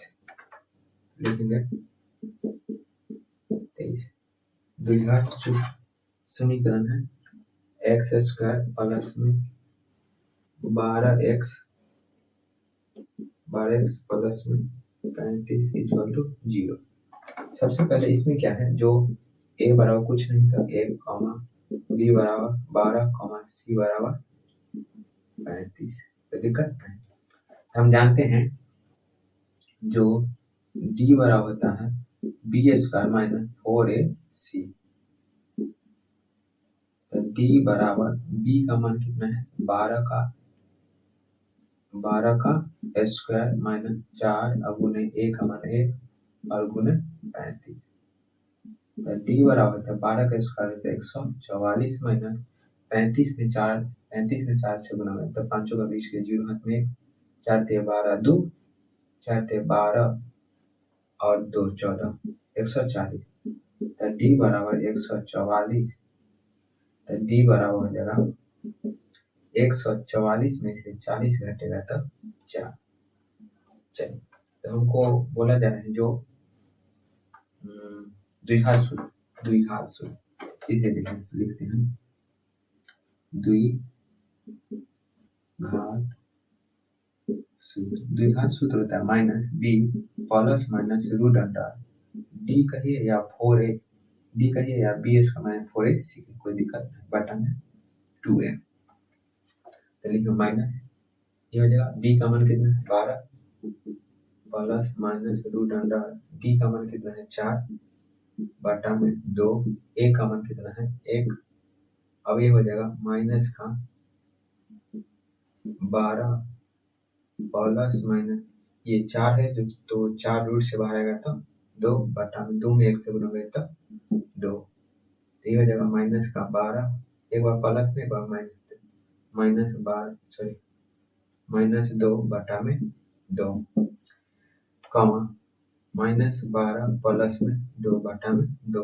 Speaker 1: लिखेंगे 23 द्विघात समीकरण है एक्स स्क्वायर प्लस में 12x प्लस में 35 इक्वल टू 0। सबसे पहले इसमें क्या है, जो a बराबर कुछ नहीं था 1 कॉमा b बराबर 12 कॉमा c बराबर 35, कोई दिक्कत नहीं। हम जानते हैं जो d बराबर होता है b स्क्वायर माइनस 4ac, तो डी बराबर बी का मान कितना है 12 का स्क्वायर माइनस 4 और गुने ए का मान 1 और गुने 35। तो डी बराबर था 12 का स्क्वायर होता है 144 माइनस 35 में 4 से गुना में तो 5 का 20 के 0 हाथ में 1 4 ते 12 2 4 ते 12 और 2 14 140। तो डी बराबर 144। तो डी बराबर हो जाएगा 144 में से 40 घटेगा तब 4। चलिए तो हमको बोला जा रहा है जो द्विघात सूत्र इसे लिखते हैं द्विघात सूत्र होता है minus B plus minus root under D कहिए या 4a डी कहिए या बी इसका माइनस 4a सी कोई दिक्कत नहीं बटा में 2a। तो लिखो माइनस ये हो जाएगा बी का मान कितना है 12 plus minus root under D का मान कितना है 4 बटा में 2 ए का मान कितना है 1। अब ये हो जाएगा माइनस का 12 प्लस माइनस ये 4 है जो तो 4 रूट से बाहर आएगा तो 2 बटा में 2 में 1 से गुना तो 2। तो ये हो जाएगा माइनस का 12 एक बार प्लस में एक बार माइनस 2 बटा में 2 कॉमा माइनस 12 प्लस में 2 बटा में 2।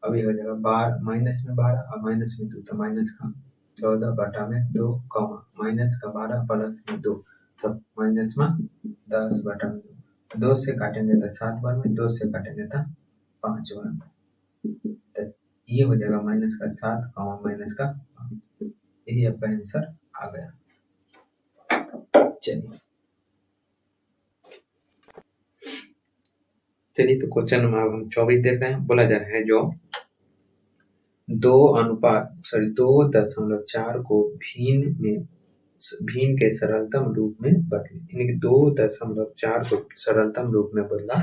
Speaker 1: अब ये हो जाएगा माइनस में 12 और माइनस में 2 तो माइनस का 14 बटा में 2 कॉमा माइनस का 12 प्लस में 2 तो माइनस में 10 बटा में 2 से काटेंगे तो 7 बार में 2 से काटेंगे तो 5 बार में। तो ये हो जाएगा माइनस का 7 कॉमा माइनस का 5। यही आपका आंसर आ गया। चलिए तो क्वेश्चन नंबर हम 24 देख रहे हैं। बोला जा रहा है जो 2.4 को भीन के सरलतम रूप में बदले यानी कि 2.4 को सरलतम रूप में बदला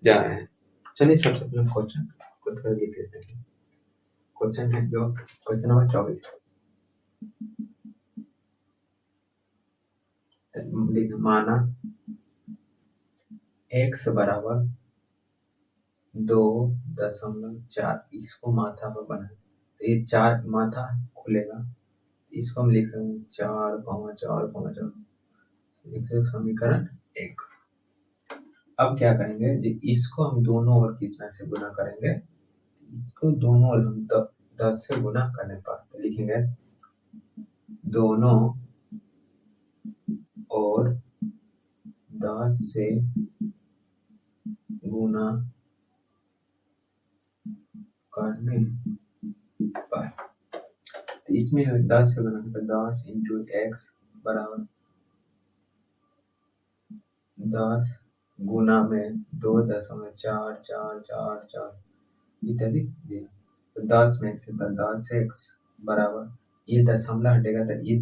Speaker 1: जा रहा है। चलिए सबसे पहले क्वेश्चन को थोड़ा लिख लेते हैं। क्वेश्चन है जो क्वेश्चन नंबर 24 माना x बराबर 2.4 इसको माथा पर बना तो ये 4 माथा खुलेगा इसको हम लिख रहे हैं 4,4,4 समीकरण 1। अब क्या करेंगे इसको हम दोनों ओर कितना से गुना करेंगे इसको दोनों ओर हम 10 से गुना करने पर तो लिखेंगे दोनों और 10 से गुना करने पर तो इसमें 10 से गुना तो 10 इंटू एक्स बराबर 10 गुना में 2.444 इत्यादि दिया तो 10 में से 10 एक्स बराबर ये दशमलव हटेगा तो ये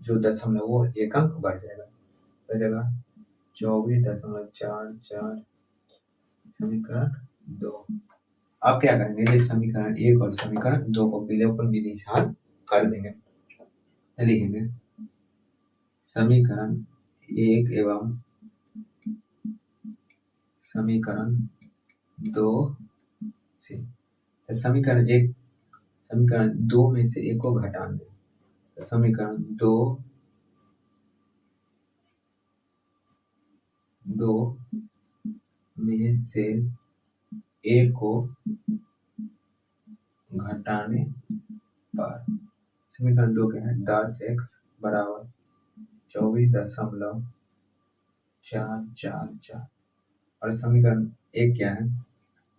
Speaker 1: जो दशमलव वो एक अंक बढ़ जाएगा तो जगह 24.44 समीकरण 2। अब क्या करेंगे ये समीकरण 1 और समीकरण 2 को विलोपन विधि से हल कर देंगे। लिखेंगे समीकरण 1 एवं समीकरण 2 से तो समीकरण 2 में से 1 को घटाना है तो समीकरण 2 में से 1 को घटाने पर समीकरण 2 क्या है 10x बराबर 24.444 और समीकरण 1 क्या है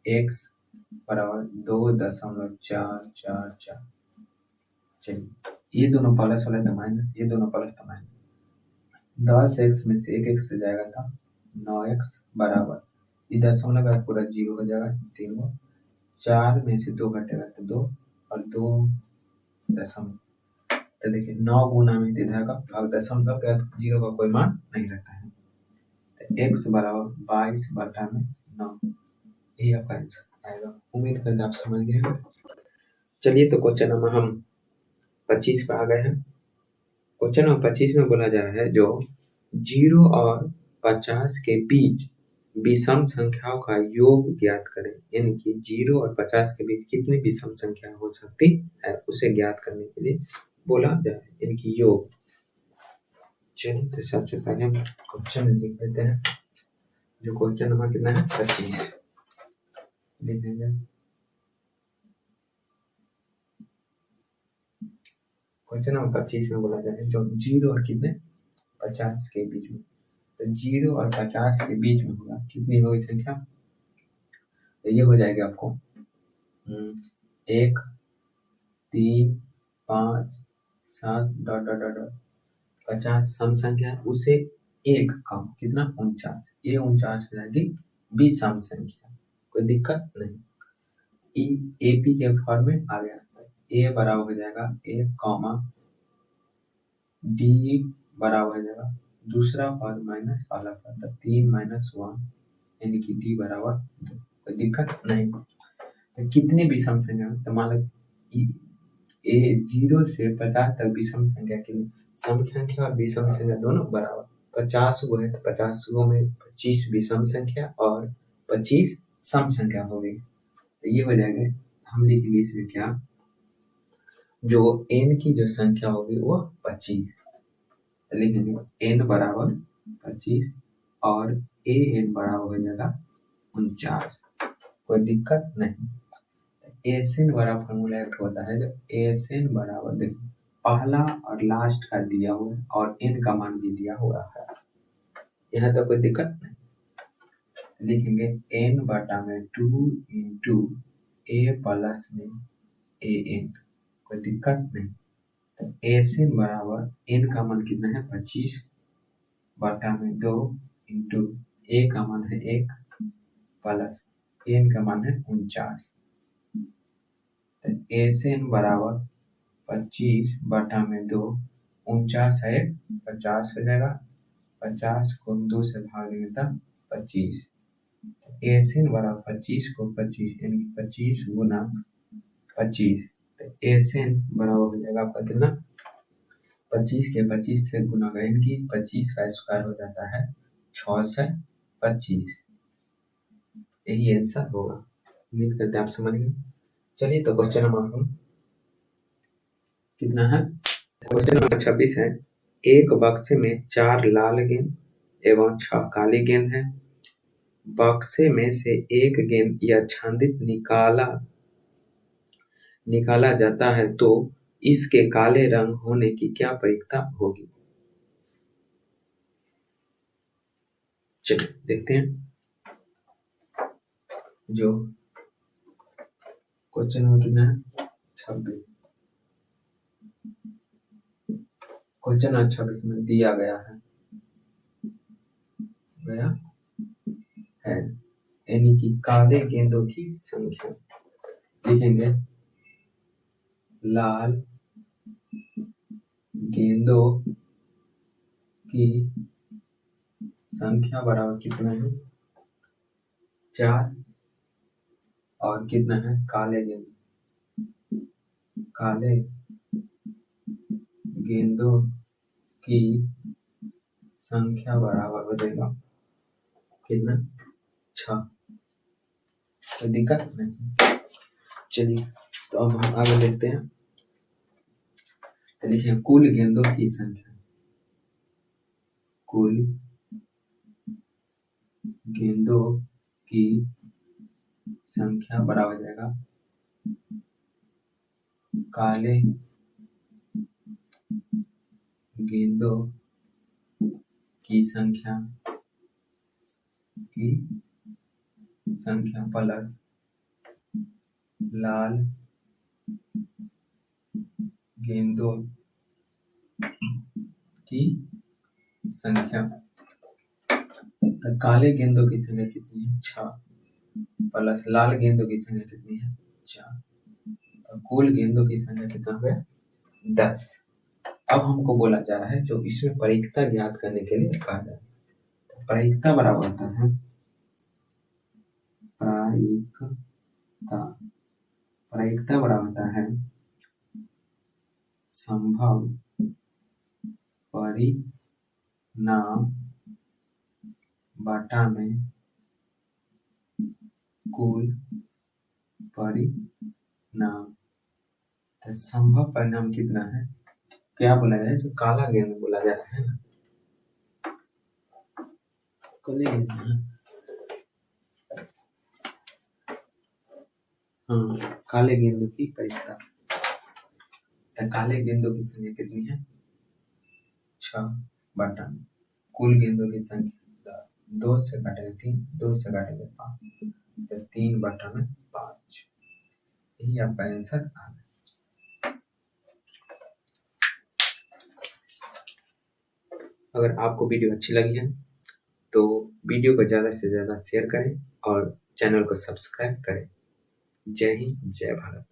Speaker 1: x बराबर 2.444। चलिए ये दोनों प्लस वाला तो माइनस ये दोनों प्लस तो माइनस 10x में से 1 x से जाएगा था 9x बराबर ये दशमलव का पूरा 0 हो जाएगा 3 को 4 में से 2 घटेगा तो 2 और 2 दशमलव तो देखिए 9 गुना में इधर का भाग दशमलव के बाद 0 का कोई मान नहीं रहता है तो x बराबर 22 बटा में 9 यही आपका आंसर आएगा। उम्मीद करते आप समझ गए हैं। चलिए तो क्वेश्चन नंबर हम 25 पे आ गए हैं। क्वेश्चन नंबर 25 में बोला जा रहा है जो 0 और 50 के बीच विषम संख्याओं का योग ज्ञात करें। यानी कि 0 और 50 के बीच कितनी विषम संख्या हो सकती है उसे ज्ञात करने के लिए बोला जा रहा है, यानी कि योग। चलिए तो सबसे पहले हम क्वेश्चन लिख लेते हैं। जो क्वेश्चन नंबर कितना है 25 देखेंगे। क्वेश्चन नंबर 25 में बोला जा रहा है जो 0 और कितने 50 के बीच में, तो 0 और 50 के बीच में होगा कितनी होगी संख्या, तो ये हो जाएगा आपको 1 3 5 7 डॉट डॉट डॉट डॉट 50 सम संख्या उसे एक कम कितना 49, ये 49 हो जाएगी विषम संख्या, कोई दिक्कत नहीं। एपी के फॉर्म में आ गया तो ए बराबर हो जाएगा 1 कॉमा डी बराबर हो जाएगा दूसरा पद माइनस पहला पद, तो 3 माइनस 1 यानी कि डी बराबर 2, कोई दिक्कत नहीं। तो कितनी विषम संख्या, तो मान लो ए 0 से 50 तक विषम संख्या के लिए सम संख्या और विषम संख्या दोनों बराबर 50 गो है, तो 50 गो में 25 विषम संख्या और 25 सम संख्या हो गई, तो ये हो जाएगा। हम लिखेंगे इसमें क्या, जो n की जो संख्या होगी वो 25 लिखेंगे, n बराबर 25 और a n बराबर हो जाएगा 49, कोई दिक्कत नहीं। एसएन बराबर फॉर्मूला एक होता है, जब एसएन बराबर देखिए पहला और लास्ट का दिया हुआ है और एन का मान भी दिया हुआ है, यहाँ तो कोई दिक्कत नहीं। लिखेंगे एन बटा में 2 इंटू ए प्लस में ए एन, कोई दिक्कत नहीं। तो एसएन बराबर एन का मान कितना है 25 बटा में 2 इंटू ए का मान है 1 प्लस एन का मान है 49, तो एसएन बराबर 25 बटा में 2 49 है 50 हो जाएगा, 50 को 2 से भाग देंगे तब 25, एसएन बराबर 25 को 25 यानी 25 गुना 25, तो एसएन बराबर हो जाएगा आपका कितना 25 के 25 से गुना का यानी कि 25 का स्क्वायर हो जाता है 6 से 25, यही आंसर होगा। उम्मीद करते हैं आप समझ गए। चलिए तो क्वेश्चन नंबर हम कितना है, क्वेश्चन नंबर 26 है। एक बक्से में 4 लाल गेंद एवं 6 काली गेंद है। बक्से में से एक गेंद या छांदित निकाला जाता है तो इसके काले रंग होने की क्या प्रयोक्ता होगी। चलिए देखते हैं। जो क्वेश्चन नंबर कितना है 26, क्वेश्चन नंबर 26 में दिया गया है यानी कि काले गेंदों की संख्या, लिखेंगे लाल गेंदों की संख्या बराबर कितना है 4 और कितना है काले गेंदों की संख्या बराबर हो जाएगा कितना 6, कोई दिक्कत नहीं। चलिए तो अब हम आगे देखते हैं। तो लिखिए कुल गेंदों की संख्या, कुल गेंदों की संख्या बराबर हो जाएगा काले गेंदों की संख्या प्लस लाल गेंदों की संख्या। तो काले गेंदों की संख्या कितनी है 6 प्लस लाल गेंदों की संख्या कितनी है 4, तो कुल गेंदों की संख्या कितना हो गया 10। अब हमको बोला जा रहा है जो इसमें प्रयोक्ता ज्ञात करने के लिए कहा जा रहा है, तो प्रयोक्ता बराबर होता है प्रायिकता प्रायिकता बड़ा होता है संभव परिणाम बटा में कुल परिणाम। तो संभव परिणाम कितना है, क्या बोला जाए, जो काला गेंद बोला जा रहा है ना, काले गेंद हाँ, काले गेंदों की प्रायिकता। तो काले गेंदों की संख्या कितनी है, 6 बटा कुल गेंदों की संख्या 2 से काटेंगे 3, 2 से काटेंगे 5, तो 3 बटा में 5। यही आपका आंसर आ गया। अगर आपको वीडियो अच्छी लगी है तो वीडियो को ज़्यादा से ज़्यादा शेयर करें और चैनल को सब्सक्राइब करें। जय हिंद, जय भारत।